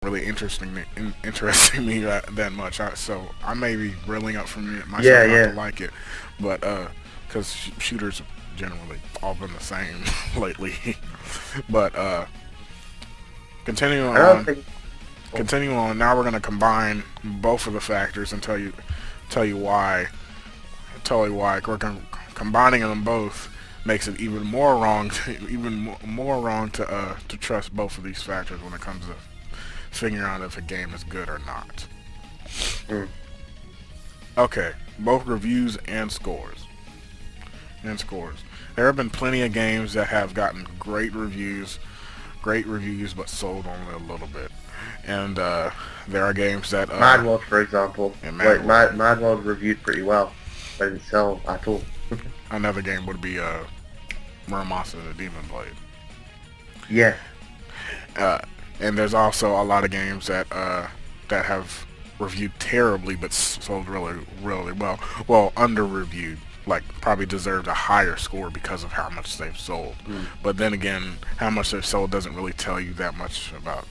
really interesting me that much. So I may be reeling up from it Yeah, myself not to yeah. like it, but because shooters have generally all been the same lately. But continuing Another on, thing. Oh, continuing on. Now we're gonna combine both of the factors and tell you why. Tell you why. Combining them both makes it even more wrong, more wrong to trust both of these factors when it comes to figuring out if a game is good or not. mm. Okay, both reviews and scores. And scores. There have been plenty of games that have gotten great reviews, but sold only a little bit. And there are games that Mad World, for example. in Like Mad World, Mad World reviewed pretty well, but didn't sell at all. another game would be Muramasa the Demon Blade. Yeah. Uh, and there's also a lot of games that have reviewed terribly but sold really well. Well, under reviewed, like probably deserved a higher score because of how much they've sold. Mm. But then again, how much they've sold doesn't really tell you that much about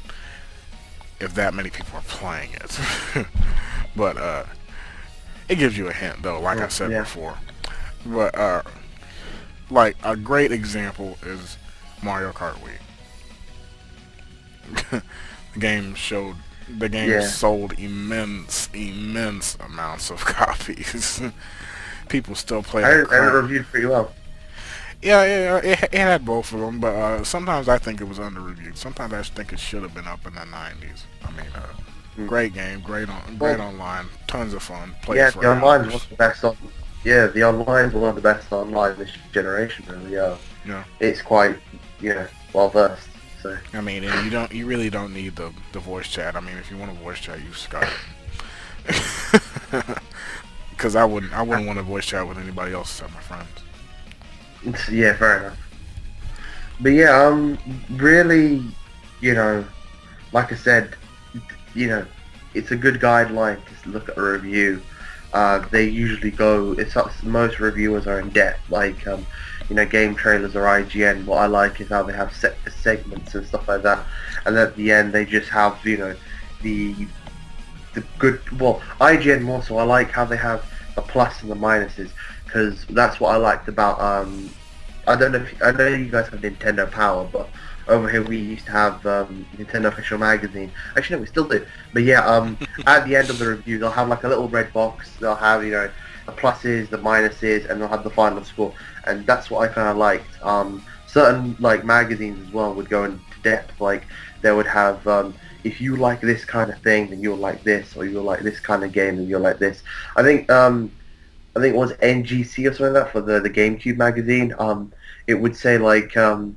if that many people are playing it. But it gives you a hint though, like I Mm. said Yeah. before. But like a great example is Mario Kart Wii. The game showed the game Yeah. sold immense amounts of copies. People still play the And it crap. reviewed pretty well. Yeah, it had both of them, but sometimes I think it was under reviewed. Sometimes I think it should have been up in the 90s. I mean, Mm. great game, great Well, online, tons of fun, played yeah, for the online's one hours. of the best on. Yeah, the online's one of the best online this generation. Really, yeah. Yeah, It's quite, well versed. So I mean, and you really don't need the voice chat. I mean, if you want a voice chat, use Skype. Because I wouldn't want to voice chat with anybody else except my friends. yeah, fair enough. But yeah, really, you know, like I said, you know, it's a good guideline to look at a review. They usually go. Most reviewers are in depth, like game trailers or IGN. What I like is how they have segments and stuff like that, and at the end they just have the the good. Well, IGN more so. I like how they have the plus and the minuses because that's what I liked about I don't know if I know you guys have Nintendo Power, but over here we used to have Nintendo Official Magazine. Actually, no, we still do. But yeah, at the end of the review, they'll have like a little red box. They'll have the pluses, the minuses, and they'll have the final score. And that's what I kind of liked. Certain like magazines as well would go into depth. Like they would have if you like this kind of thing, then you'll like this, or you'll like this kind of game, then you'll like this. I think it was NGC or something like that for the GameCube magazine. It would say like there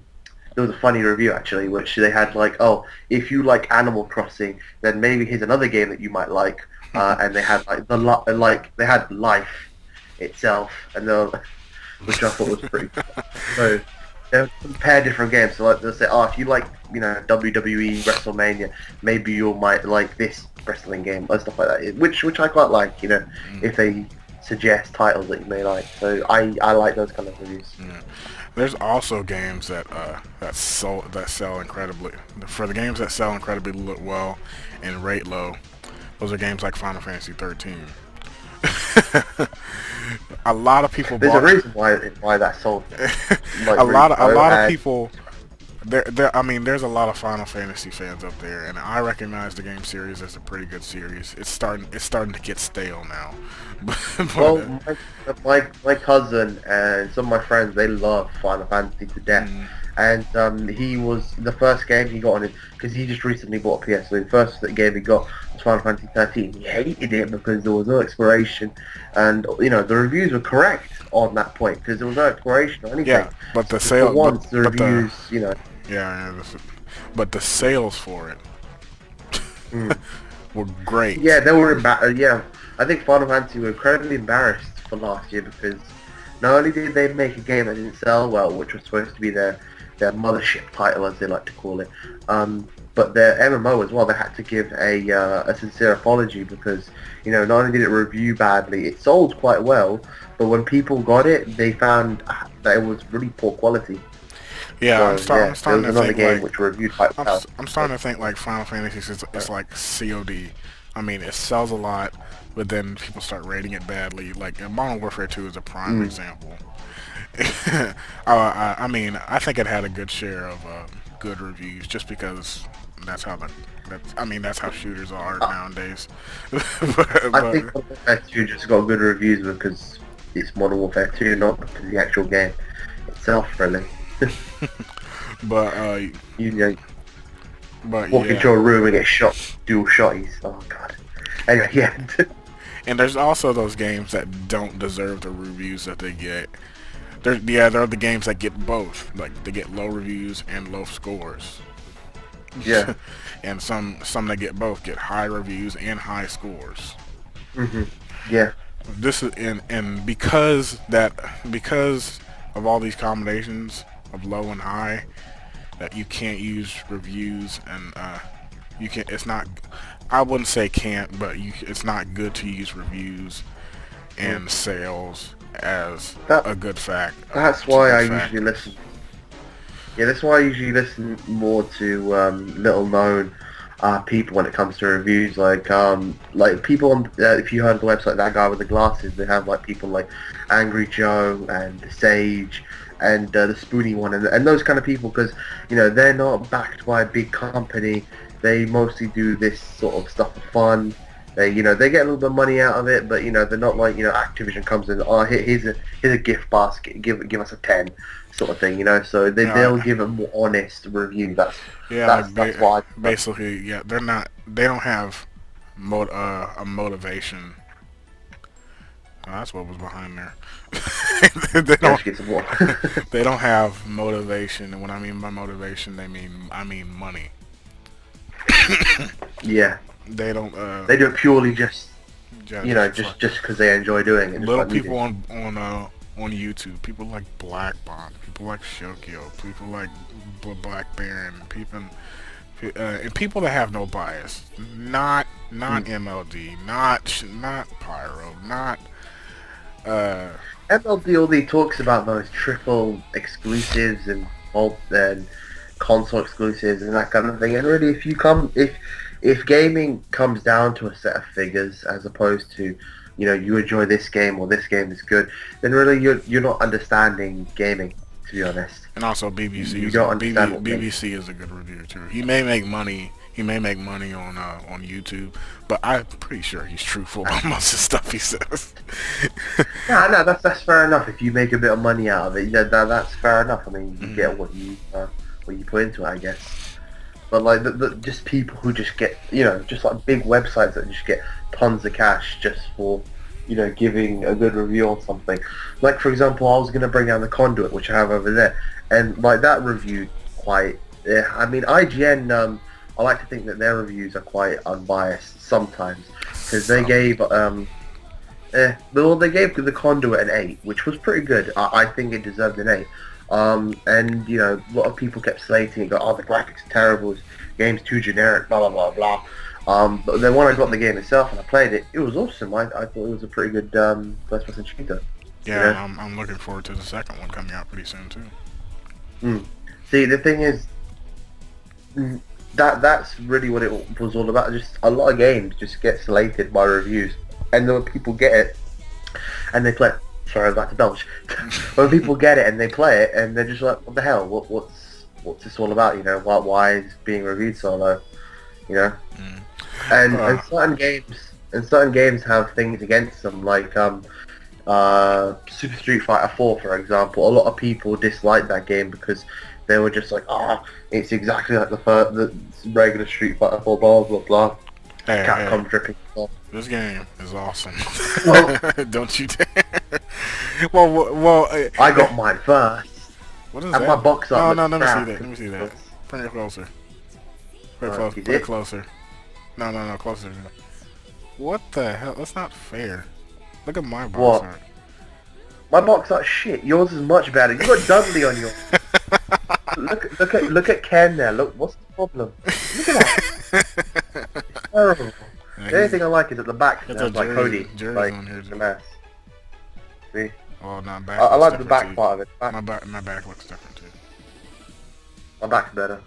was a funny review actually, which they had like, oh, if you like Animal Crossing, then maybe here's another game that you might like. And they had like they had Life itself, and which I thought was pretty cool. So they'll compare different games. So like they'll say, oh, if you like WWE WrestleMania, maybe you might like this wrestling game or stuff like that. Which I quite like. If they suggest titles that you may like. So I like those kind of reviews. Yeah. There's also games that sell incredibly. For the games that sell incredibly well and rate low, those are games like Final Fantasy 13. A lot of people There's a bought. reason why that sold like a really lot of and people. I mean, there's a lot of Final Fantasy fans up there, and I recognize the game series as a pretty good series. It's starting to get stale now. but, well, my cousin and some of my friends, they love Final Fantasy to death. mm, And he was the first game he got on it because he just recently bought a PS. So the first game he got was Final Fantasy 13. He hated it because there was no exploration, and the reviews were correct on that point because there was no exploration or anything. yeah, but the For sale, once, the but reviews, but the sales for it mm. were great. Yeah, they were yeah, I think Final Fantasy were incredibly embarrassed for last year because not only did they make a game that didn't sell well, which was supposed to be their mothership title, as they like to call it, but their MMO as well, they had to give a sincere apology because not only did it review badly, it sold quite well, but when people got it, they found that it was really poor quality. Yeah, So I'm yeah, there starting was to another think game like which reviewed quite well. I'm starting to think like Final Fantasy is like COD. I mean, it sells a lot, but then people start rating it badly. Like Modern Warfare 2 is a prime Mm. example. I mean, I think it had a good share of good reviews, just because that's how that's how shooters are I, nowadays. I think but Modern Warfare 2 just got good reviews because it's Modern Warfare 2, not because of the actual game itself, really. but You know, but walk yeah. into a room and get shot, dual shotties. Oh god. Anyway, yeah. And there's also those games that don't deserve the reviews that they get. There are the games that get both. Like they get low reviews and low scores. Yeah. And some that get both get high reviews and high scores. Mhm. Yeah. This is and because of all these combinations of low and high, that you can't use reviews and you can it's not I wouldn't say can't, but it's not good to use reviews and sales as That a good fact. that's It's a why good I fact. usually listen. Yeah, that's why I usually listen more to little known people when it comes to reviews. Like people on if you heard of the website That Guy with the Glasses, they have like people like Angry Joe and Sage and the Spoony one and those kind of people because you know they're not backed by a big company. They mostly do this sort of stuff for fun. They they get a little bit of money out of it, but they're not like Activision comes in. Oh, here's a gift basket. Give us a 10 sort of thing. So they'll Yeah, give a more honest review. yeah, That's why. basically, yeah, they don't have a motivation. Oh, that's what was behind there. they Yeah, don't just get some more. they don't have motivation, and when I mean by motivation, I mean money. Yeah, They don't they do it purely just just just because they enjoy doing it. Just little like we people do. on YouTube, people like Black Bomb, people like Shokyo, people like Black Baron, and people that have no bias, not MLD, not Pyro, not uh MLB only talks about those triple exclusives and console exclusives and that kind of thing. And really, if gaming comes down to a set of figures as opposed to you enjoy this game or this game is good, then really you're not understanding gaming, to be honest. and also BBC You is don't understand what gaming. BBC is a good reviewer too. He may make money. He may make money on YouTube, but I'm pretty sure he's truthful about most of the stuff he says. No, that's fair enough. If you make a bit of money out of it, that's fair enough. I mean, you get what you put into it, I guess. But like just people who just get just like big websites that just get tons of cash just for giving a good review on something. Like for example, I was gonna bring down the Conduit, which I have over there, and like that reviewed quite. Yeah, I mean IGN. I like to think that their reviews are quite unbiased sometimes because they gave they gave the Conduit an 8, which was pretty good. I think it deserved an 8. And a lot of people kept slating it, go, oh, the graphics are terrible, the game's too generic, blah blah blah blah. But then when I got the game itself and I played it, it was awesome. I thought it was a pretty good first-person shooter. Yeah, I'm looking forward to the second one coming out pretty soon too. See, the thing is, that's really what it was all about. Just a lot of games just get slated by reviews, and then when people get it and they play it, sorry, I was about to belch. When people get it and they play it and they're just like, what the hell? What's this all about? Why is it being reviewed so low? And certain games have things against them, like Super Street Fighter 4, for example. A lot of people dislike that game because they were just like, it's exactly like the regular Street Fighter 4, blah blah blah. Hey, Capcom dripping. this game is awesome. Well, Don't you dare. well, I got mine first. what is And that? my box art. No, let me see crap. that. Let me see that. Bring it closer. Bring it You closer. Bring did? it closer. No, closer. What the hell? That's not fair. Look at my box What? art. My box art shit. Yours is much better. You got Dudley on yours. Look at Ken there. Look, what's the problem? Look at that. It's terrible. The only thing I like is at the back. It's There's a like jersey. Cody, Jersey like on here, too. the mess. See, Oh, not back. I looks like the different, back too. part of it. My back looks different too. My back's better.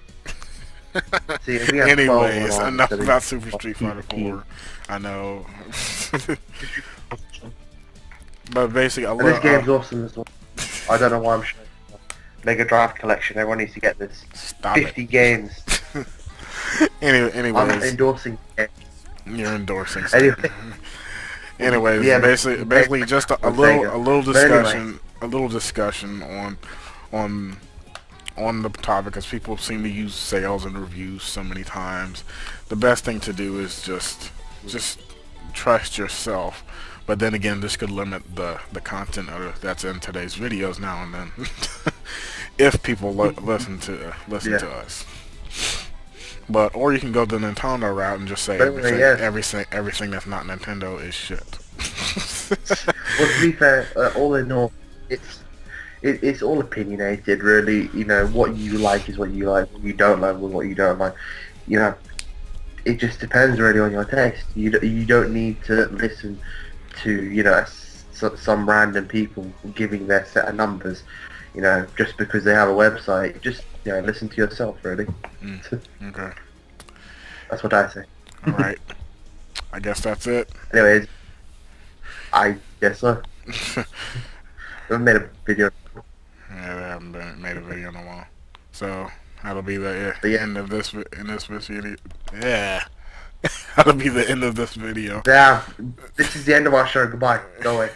See, if we have 12 Anyways, on enough instead of about Super Street 15. Fighter 4. I know. But basically, And this game's awesome as well. I don't know why I'm showing Mega Drive collection. Everyone needs to get this. Stop 50 games. Anyways, I'm endorsing games. You're endorsing. Anyway. Anyways, Yeah, basically just a little discussion on the topic, because people seem to use sales and reviews so many times. The best thing to do is just trust yourself. But then again, this could limit the content that's in today's videos now and then, if people listen to us. But or you can go the Nintendo route and just say everything that's not Nintendo is shit. Well, to be fair, all in all, it's all opinionated, really. You know, what you like is what you like. What you don't like is what you don't like. You know, it just depends really on your taste. You don't need to listen to, you know, some random people giving their set of numbers. You know, just because they have a website. Just, you know, listen to yourself, really. Okay. That's what I say. All right. I guess that's it. Anyways, I guess so. I made a video. Yeah, they haven't made a video in a while. So that'll be the end of this video. Yeah. That'll be the end of this video. Yeah, this is the end of our show. Goodbye. Go away.